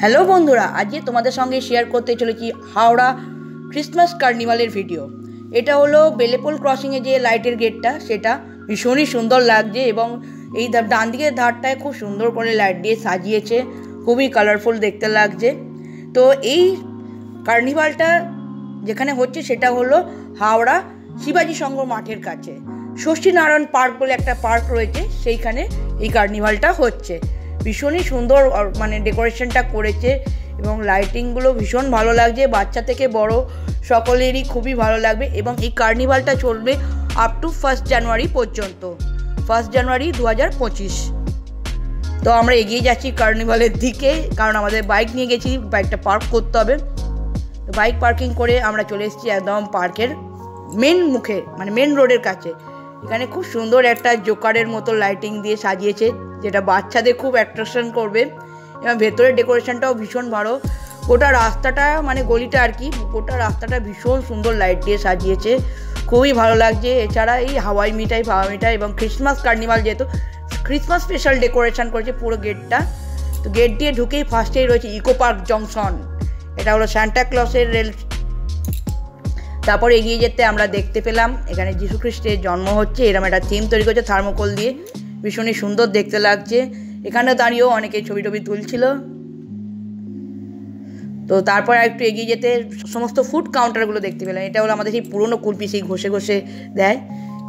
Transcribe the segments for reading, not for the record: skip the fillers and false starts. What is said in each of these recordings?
Hello বন্ধুরা, আজকে তোমাদের সঙ্গে শেয়ার করতে চলেছি হাওড়া ক্রিসমাস কার্নিভালের ভিডিও। এটা হলো বেলেপোল ক্রসিংয়ে যে লাইটের গেটটা, সেটা ভীষণই সুন্দর লাগছে এবং এই ডান দিকের ধারটায় খুব সুন্দর করে লাইট দিয়ে সাজিয়েছে, খুবই কালারফুল দেখতে লাগছে। তো এই কার্নিভালটা যেখানে হচ্ছে সেটা হলো হাওড়া শিবাজি সংঘ মাঠের কাছে ষষ্ঠীনারায়ণ পার্ক বলে একটা পার্ক রয়েছে, সেইখানে এই কার্নিভালটা হচ্ছে। ভীষণই সুন্দর মানে ডেকোরেশনটা করেছে এবং লাইটিংগুলো ভীষণ ভালো লাগছে, বাচ্চা থেকে বড় সকলেরই খুবই ভালো লাগবে। এবং এই কার্নিভালটা চলবে আপ টু 1 জানুয়ারি পর্যন্ত, 1 জানুয়ারি 2025। তো আমরা এগিয়ে যাচ্ছি কার্নিভালের দিকে, কারণ আমাদের বাইক নিয়ে গেছি, বাইকটা পার্ক করতে হবে। তো বাইক পার্কিং করে আমরা চলে এসেছি একদম পার্কের মেন মুখে, মানে মেন রোডের কাছে। এখানে খুব সুন্দর একটা জোকারের মতো লাইটিং দিয়ে সাজিয়েছে, যেটা বাচ্চাদের খুব অ্যাট্রাকশন করবে। এবং ভেতরের ডেকোরেশনটাও ভীষণ ভালো। গোটা রাস্তাটা মানে গলিটা আর কি, গোটা রাস্তাটা ভীষণ সুন্দর লাইট দিয়ে সাজিয়েছে, খুবই ভালো লাগছে। এছাড়া এই হাওয়াই মিঠাই ফাওয়া মিঠাই এবং ক্রিসমাস কার্নিভাল, যেহেতু ক্রিসমাস স্পেশাল ডেকোরেশন করেছে পুরো গেটটা। তো গেট দিয়ে ঢুকেই ফার্স্টেই রয়েছে ইকো পার্ক জংশন, এটা হলো সান্টা ক্লসের রেল। তারপর এগিয়ে যেতে আমরা দেখতে পেলাম এখানে যীশু খ্রিস্টের জন্ম হচ্ছে, এরকম একটা থিম তৈরি করছে থার্মোকল দিয়ে, ভীষণই সুন্দর দেখতে লাগছে। এখানে দাঁড়িয়েও অনেকে ছবি টবি তুলছিল। তো তারপর একটু এগিয়ে যেতে সমস্ত ফুড কাউন্টারগুলো দেখতে পেলাম। এটা হলো আমাদের সেই পুরনো কুলফি, সেই ঘষে ঘষে দেয়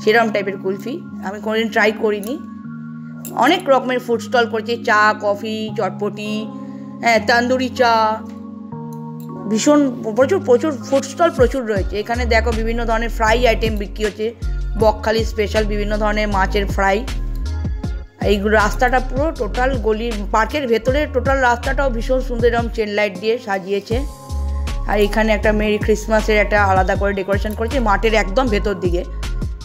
সেরকম টাইপের কুলফি, আমি কোনোদিন ট্রাই করিনি। অনেক রকমের ফুড স্টল করছে, চা, কফি, চটপটি, তান্দুরি চা, ভীষণ প্রচুর ফুড স্টল প্রচুর রয়েছে। এখানে দেখো বিভিন্ন ধরনের ফ্রাই আইটেম বিক্রি হচ্ছে, বকখালি স্পেশাল বিভিন্ন ধরনের মাছের ফ্রাই। এই রাস্তাটা পুরো টোটাল গলি পার্কের ভেতরে টোটাল রাস্তাটাও ভীষণ সুন্দর এরকম চেন লাইট দিয়ে সাজিয়েছে। আর এখানে একটা মেরি ক্রিসমাসের একটা আলাদা করে ডেকোরেশন করেছে মাঠের একদম ভেতর দিকে,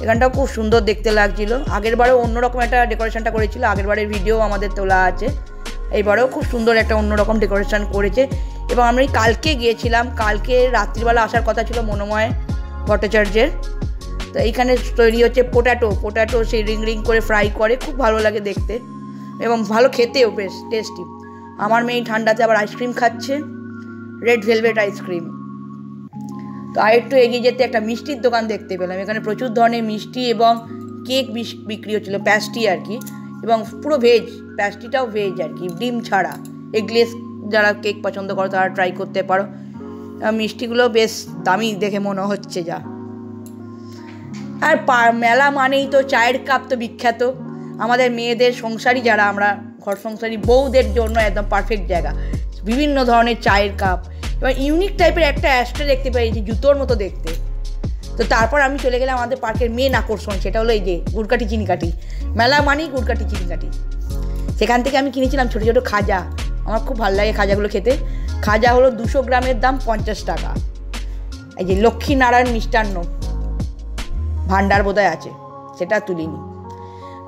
এখানটাও খুব সুন্দর দেখতে লাগছিল। আগেরবারেও অন্যরকম একটা ডেকোরেশনটা করেছিল, আগেরবারের ভিডিও আমাদের তোলা আছে। এইবারেও খুব সুন্দর একটা অন্যরকম ডেকোরেশন করেছে। এবং আমরা কালকে গিয়েছিলাম, কালকে রাত্রিবেলা আসার কথা ছিল মনোময় ভট্টাচার্যের। তো এইখানে তৈরি হচ্ছে পোট্যাটো সেই রিং করে ফ্রাই করে, খুব ভালো লাগে দেখতে এবং ভালো খেতেও, বেশ টেস্টি। আমার মেয়ে ঠান্ডাতে আবার আইসক্রিম খাচ্ছে, রেড ভেলভেট আইসক্রিম। তো আরেকটু এগিয়ে যেতে একটা মিষ্টির দোকান দেখতে পেলাম, এখানে প্রচুর ধরনের মিষ্টি এবং কেক বিক্রি হচ্ছিলো, প্যাস্ট্রি আর কি, এবং পুরো ভেজ, প্যাস্ট্রিটাও ভেজ আর কি, ডিম ছাড়া। এগলেস যারা কেক পছন্দ করো তারা ট্রাই করতে পারো। মিষ্টিগুলো বেশ দামি দেখে মনে হচ্ছে যা। আর মেলা মানেই তো চায়ের কাপ তো বিখ্যাত, আমাদের মেয়েদের সংসারী যারা আমরা ঘর সংসারী বউদের জন্য একদম পারফেক্ট জায়গা। বিভিন্ন ধরনের চায়ের কাপ এবং ইউনিক টাইপের একটা অ্যাস্ট্রে দেখতে পেয়েছি, জুতোর মতো দেখতে। তো তারপর আমি চলে গেলাম আমাদের পার্কের মেন আকর্ষণ, সেটা হলো এই যে গুড়কাঠি চিনিকাঠি। মেলা মানেই গুড়কাঠি চিনিকাঠি। সেখান থেকে আমি কিনেছিলাম ছোটো ছোটো খাজা, আমার খুব ভালো লাগে খাজাগুলো খেতে। খাজা হলো 200 গ্রামের দাম 50 টাকা। এই যে লক্ষ্মীনারায়ণ মিষ্টান্ন ভান্ডার বোধহয় আছে, সেটা তুলিনি।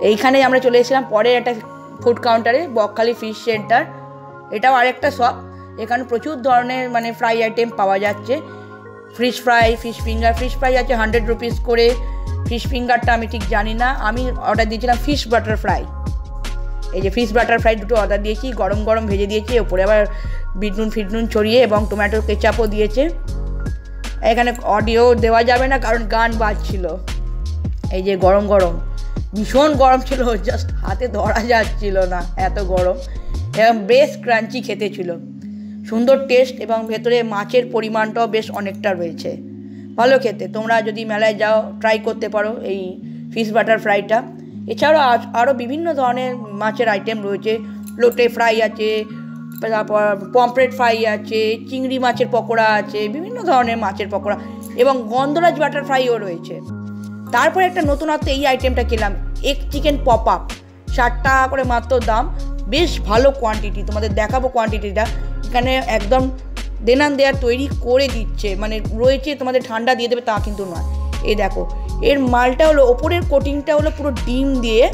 এইখানে আমরা চলে এসেছিলাম পরের একটা ফুড কাউন্টারে, বকখালি ফিশ সেন্টার। এটাও আরেকটা শপ, এখানে প্রচুর ধরনের মানে ফ্রাই আইটেম পাওয়া যাচ্ছে। Fish fry, fish finger, fish fry আছে 100 রুপিস করে, ফিশ ফিঙ্গারটা আমি ঠিক জানি না। আমি অর্ডার দিয়েছিলাম ফিশ বাটার ফ্রাই। এই যে ফিশ বাটার ফ্রাই দুটো অর্ডার দিয়েছি, গরম গরম ভেজে দিয়েছি, ওপরে আবার বিটনুন ছড়িয়ে এবং টমেটো কেচাপও দিয়েছে। এখানে অডিও দেওয়া যাবে না কারণ গান বাজছিল। এই যে গরম ভীষণ গরম ছিল, জাস্ট হাতে ধরা যাচ্ছিল না, এত গরম এবং বেশ ক্রাঞ্চি খেতে ছিল, সুন্দর টেস্ট এবং ভেতরে মাছের পরিমাণটাও বেশ অনেকটা রয়েছে, ভালো খেতে। তোমরা যদি মেলায় যাও ট্রাই করতে পারো এই ফিশ বাটার ফ্রাইটা। এছাড়াও আরও বিভিন্ন ধরনের মাছের আইটেম রয়েছে, লোটে ফ্রাই আছে, তারপর পমফ্রেট ফ্রাই আছে, চিংড়ি মাছের পকোড়া আছে, বিভিন্ন ধরনের মাছের পকোড়া এবং গন্ধরাজ বাটার ফ্রাইও রয়েছে। তারপর একটা নতুনত্ব এই আইটেমটা খেলাম, এগ চিকেন পপ আপ, 60 টাকা করে মাত্র দাম, বেশ ভালো কোয়ান্টিটি, তোমাদের দেখাবো কোয়ান্টিটিটা। এখানে একদম দেয়ার তৈরি করে দিচ্ছে, মানে রয়েছে, তোমাদের ঠান্ডা দিয়ে দেবে তা কিন্তু নয়। এই দেখো এর মালটা হলো, ওপরের কোটিংটা হলো পুরো ডিম দিয়ে,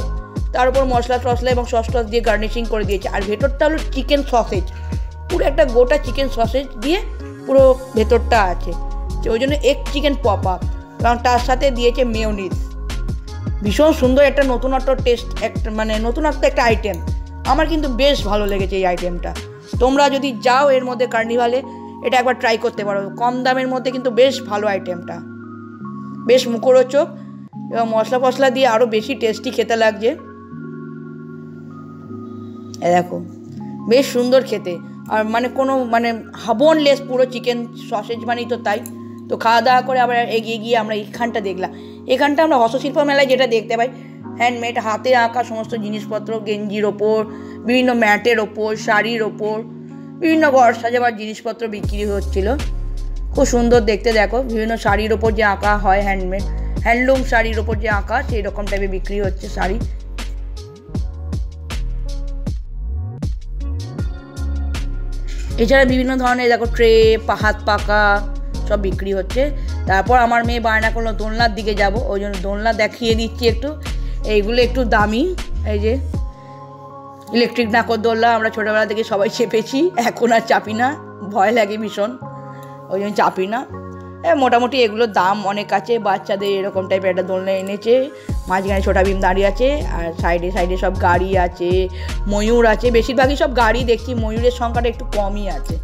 তার উপর মশলা টশলা এবং সস দিয়ে গার্নিশিং করে দিয়েছে। আর ভেতরটা হলো চিকেন সসেজ, পুরো একটা গোটা চিকেন সসেজ দিয়ে পুরো ভেতরটা আছে, ওই জন্য এগ চিকেন পপ আপ। এবং তার সাথে দিয়েছে মেয়োনিজ। ভীষণ সুন্দর একটা নতুনত্ব টেস্ট, একটা মানে নতুনত্ব একটা আইটেম, আমার কিন্তু বেশ ভালো লেগেছে এই আইটেমটা। তোমরা যদি যাও এর মধ্যে কার্নিভালে, এটা একবার ট্রাই করতে পারো। কম দামের মধ্যে কিন্তু বেশ ভালো আইটেমটা, বেশ মুখরোচক এবং মশলা ফসলা দিয়ে আরও বেশি টেস্টি খেতে লাগছে। দেখো বেশ সুন্দর খেতে, আর মানে কোনো মানে বোনলেস পুরো চিকেন সসেজ বানিয়ে তো তাই। তো খাওয়া দাওয়া করে আবার এগিয়ে গিয়ে আমরা এইখানটা দেখলাম। এখানটা আমরা হস্তশিল্প মেলায় যেটা দেখতে পাই, হ্যান্ডমেড হাতে আঁকা সমস্ত জিনিসপত্র, গেঞ্জির ওপর, বিভিন্ন ম্যাটের ওপর, শাড়ির ওপর, বিভিন্ন ঘর সাজাবার জিনিসপত্র বিক্রি হচ্ছিল। খুব সুন্দর দেখতে। দেখো বিভিন্ন শাড়ির ওপর যে আঁকা হয়, হ্যান্ডমেড হ্যান্ডলুম শাড়ির ওপর যে আঁকা, সেই রকম টাইপের বিক্রি হচ্ছে শাড়ি। এছাড়া বিভিন্ন ধরনের দেখো ট্রে, হাত পাকা সব বিক্রি হচ্ছে। তারপর আমার মেয়ে বায়না করলো দোলনার দিকে যাব, ওই জন্য দোলনা দেখিয়ে দিচ্ছি একটু। এইগুলো একটু দামি, এই যে ইলেকট্রিক নাগরদোলনা, আমরা ছোটোবেলা থেকে সবাই চেপেছি, এখন আর চাপি না, ভয় লাগে ভীষণ, ওই জন্য চাপি না। মোটামুটি এগুলোর দাম অনেক আছে। বাচ্চাদের এরকম টাইপের একটা দোলনা এনেছে, মাঝখানে ছোটা ভীম দাঁড়িয়ে আছে, আর সাইডে সাইডে সব গাড়ি আছে, ময়ূর আছে। বেশিরভাগই সব গাড়ি দেখছি, ময়ূরের সংখ্যাটা একটু কমই আছে।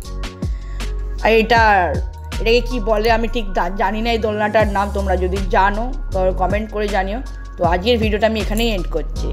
আর এটাকে কি বলে আমি ঠিক জানি না এই দোলনাটার নাম, তোমরা যদি জানো তো কমেন্ট করে জানিও। তো আজকের ভিডিওটা আমি এখানেই এন্ড করছি।